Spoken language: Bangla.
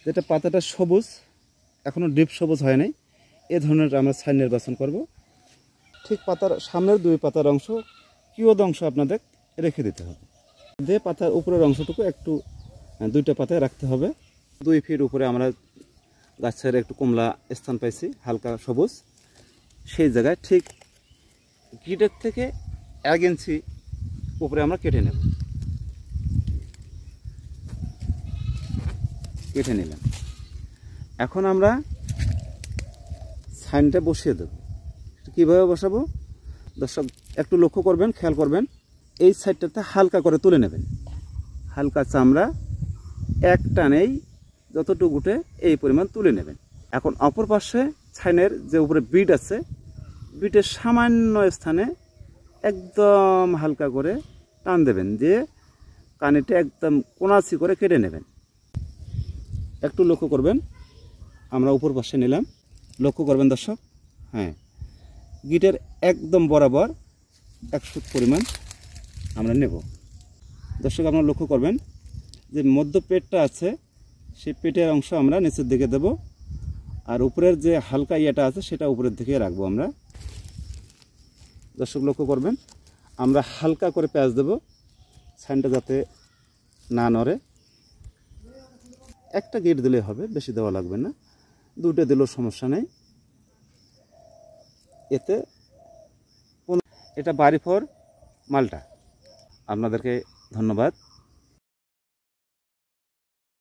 যেটা পাতাটা সবুজ, এখনও ডিপ সবুজ হয় নাই, এ ধরনের আমরা ছাই নির্বাচন করব। ঠিক পাতার সামনের 2 পাতার অংশ কিয়দ অংশ আপনাদের রেখে দিতে হবে। দিয়ে পাতার উপরের অংশটুকু একটু 2টা পাতায় রাখতে হবে। 2 ফিট উপরে আমরা গাছের একটু কমলা স্থান পাইছি, হালকা সবুজ, সেই জায়গায় ঠিক গিটের থেকে 1 ইঞ্চি উপরে আমরা কেটে নেব। কেটে নিলাম। এখন আমরা সাইনটা বসিয়ে দেব। কীভাবে বসাবো দর্শক একটু লক্ষ্য করবেন, খেয়াল করবেন। এই সাইডটাতে হালকা করে তুলে নেবেন, হালকা চামড়া এক টানেই যতটুকু উঠে এই পরিমাণ তুলে নেবেন। এখন অপর পাশে ছাইনের যে উপরে বিট আছে, বিটের সামান্য স্থানে একদম হালকা করে টান দেবেন, দিয়ে কানিটা একদম কোনাচি করে কেটে নেবেন। একটু লক্ষ্য করবেন, আমরা উপর পাশে নিলাম, লক্ষ্য করবেন দর্শক। হ্যাঁ, গিটের একদম বরাবর 1 ফুট পরিমাণ আমরা নেব। দর্শক আপনারা লক্ষ্য করবেন যে মধ্য পেটটা আছে, সেই পেটের অংশ আমরা নিচের দিকে দেব, আর উপরের যে হালকা ইয়েটা আছে সেটা উপরের দিকে রাখবো আমরা। দর্শক লক্ষ্য করবেন, আমরা হালকা করে পেঁয়াজ দেব, ছাইনটা যাতে না নড়ে। একটা গিট দিলে হবে, বেশি দেওয়া লাগবে না, 2টা দিলেও সমস্যা নেই। এতে এটা বাড়ি ফর মালটা। আপনাদেরকে ধন্যবাদ।